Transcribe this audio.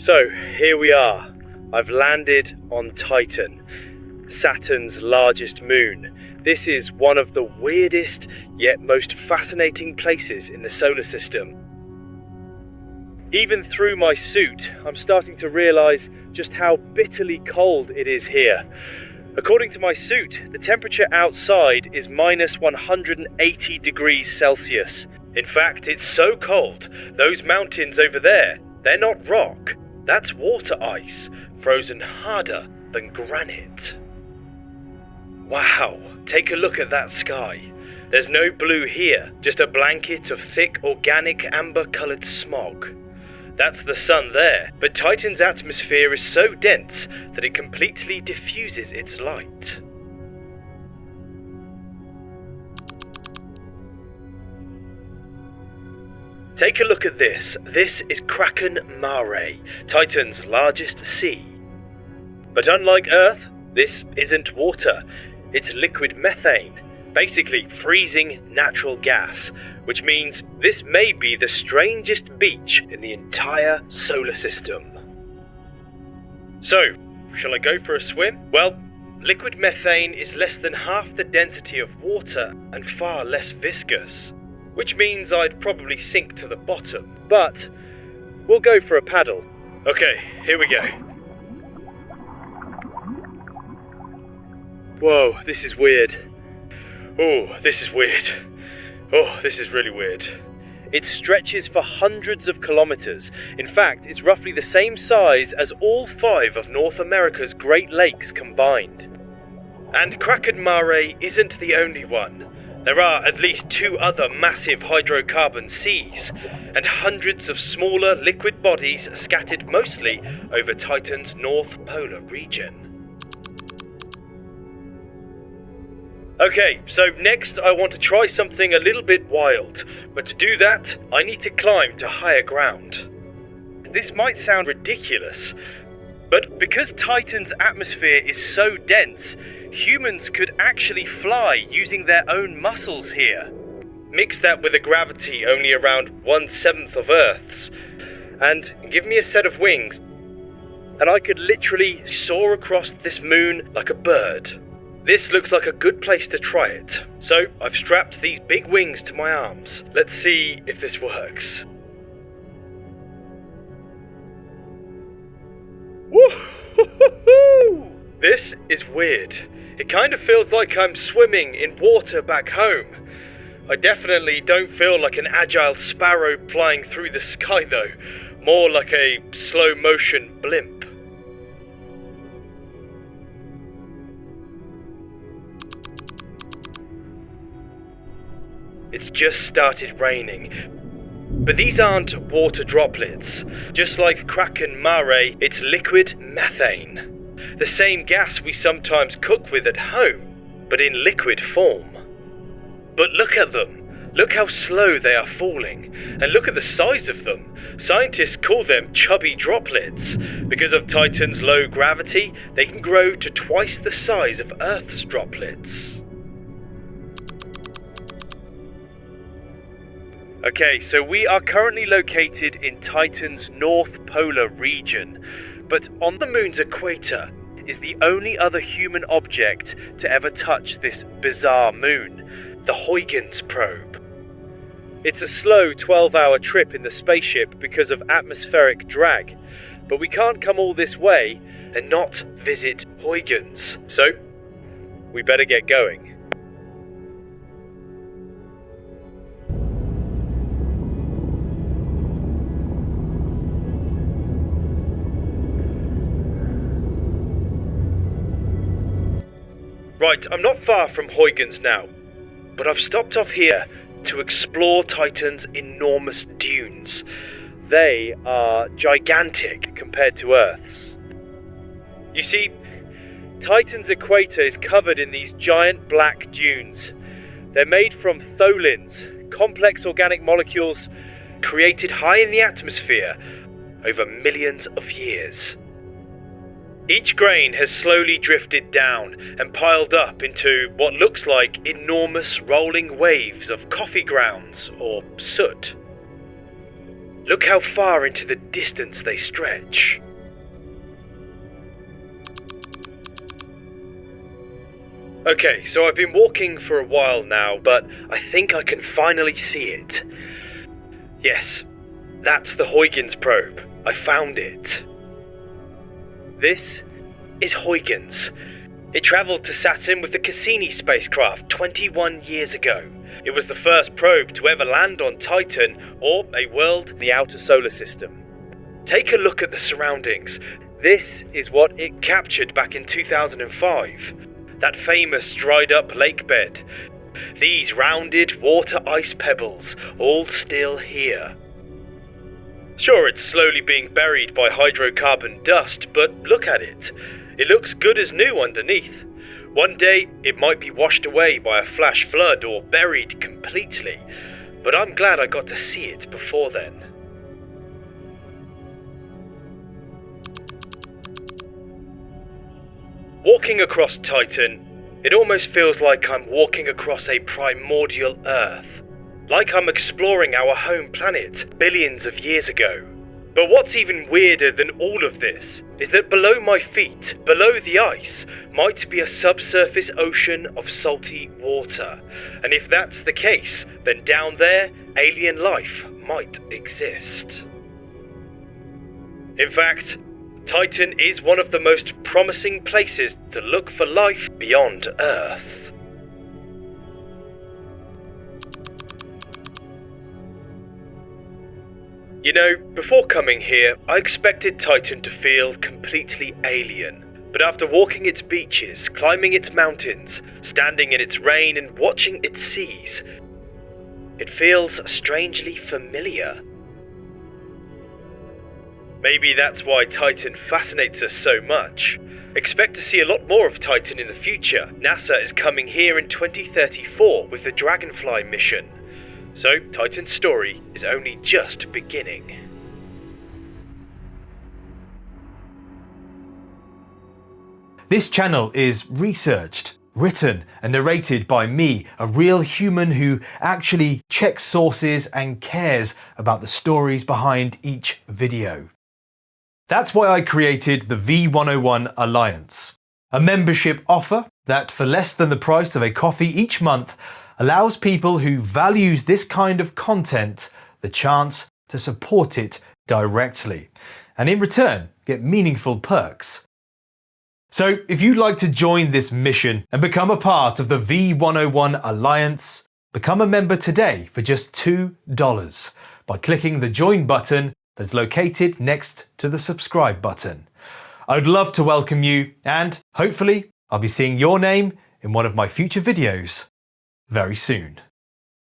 So, here we are. I've landed on Titan, Saturn's largest moon. This is one of the weirdest yet most fascinating places in the solar system. Even through my suit, I'm starting to realise just how bitterly cold it is here. According to my suit, the temperature outside is minus 180 degrees Celsius. In fact, it's so cold, those mountains over there, they're not rock. That's water ice, frozen harder than granite. Wow, take a look at that sky. There's no blue here, just a blanket of thick organic amber-coloured smog. That's the sun there, but Titan's atmosphere is so dense that it completely diffuses its light. Take a look at this. This is Kraken Mare, Titan's largest sea. But unlike Earth, this isn't water. It's liquid methane, basically freezing natural gas, which means this may be the strangest beach in the entire solar system. So, shall I go for a swim? Well, liquid methane is less than half the density of water and far less viscous, which means I'd probably sink to the bottom, but we'll go for a paddle. Okay, here we go. Whoa, this is weird. Oh, this is weird. Oh, this is really weird. It stretches for hundreds of kilometers. In fact, it's roughly the same size as all 5 of North America's Great Lakes combined. And Kraken Mare isn't the only one. There are at least 2 other massive hydrocarbon seas, and hundreds of smaller liquid bodies scattered mostly over Titan's North Polar region. Okay, so next I want to try something a little bit wild, but to do that, I need to climb to higher ground. This might sound ridiculous, but because Titan's atmosphere is so dense, humans could actually fly using their own muscles here. Mix that with a gravity only around 1/7 of Earth's, and give me a set of wings, and I could literally soar across this moon like a bird. This looks like a good place to try it. So I've strapped these big wings to my arms. Let's see if this works. Woo-hoo-hoo-hoo! This is weird. It kind of feels like I'm swimming in water back home. I definitely don't feel like an agile sparrow flying through the sky though. More like a slow motion blimp. It's just started raining. But these aren't water droplets. Just like Kraken Mare, it's liquid methane. The same gas we sometimes cook with at home, but in liquid form. But look at them. Look how slow they are falling. And look at the size of them. Scientists call them chubby droplets. Because of Titan's low gravity, they can grow to twice the size of Earth's droplets. Okay, so we are currently located in Titan's North Polar region, but on the moon's equator is the only other human object to ever touch this bizarre moon, the Huygens probe. It's a slow 12-hour trip in the spaceship because of atmospheric drag, but we can't come all this way and not visit Huygens, so we better get going. Right, I'm not far from Huygens now, but I've stopped off here to explore Titan's enormous dunes. They are gigantic compared to Earth's. You see, Titan's equator is covered in these giant black dunes. They're made from tholins, complex organic molecules created high in the atmosphere over millions of years. Each grain has slowly drifted down and piled up into what looks like enormous rolling waves of coffee grounds or soot. Look how far into the distance they stretch. Okay, so I've been walking for a while now, but I think I can finally see it. Yes, that's the Huygens probe. I found it. This is Huygens. It travelled to Saturn with the Cassini spacecraft 21 years ago. It was the first probe to ever land on Titan, or a world in the outer solar system. Take a look at the surroundings. This is what it captured back in 2005. That famous dried up lake bed. These rounded water ice pebbles, all still here. Sure, it's slowly being buried by hydrocarbon dust, but look at it. It looks good as new underneath. One day, it might be washed away by a flash flood or buried completely, but I'm glad I got to see it before then. Walking across Titan, it almost feels like I'm walking across a primordial Earth. Like I'm exploring our home planet billions of years ago. But what's even weirder than all of this is that below my feet, below the ice, might be a subsurface ocean of salty water. And if that's the case, then down there, alien life might exist. In fact, Titan is one of the most promising places to look for life beyond Earth. You know, before coming here, I expected Titan to feel completely alien. But after walking its beaches, climbing its mountains, standing in its rain and watching its seas, it feels strangely familiar. Maybe that's why Titan fascinates us so much. Expect to see a lot more of Titan in the future. NASA is coming here in 2034 with the Dragonfly mission. So Titan's story is only just beginning. This channel is researched, written and narrated by me, a real human who actually checks sources and cares about the stories behind each video. That's why I created the V101 Alliance, a membership offer that for less than the price of a coffee each month allows people who values this kind of content the chance to support it directly, and in return get meaningful perks. So if you'd like to join this mission and become a part of the V101 Alliance, become a member today for just $2 by clicking the join button that's located next to the subscribe button. I would love to welcome you, and hopefully I'll be seeing your name in one of my future videos very soon.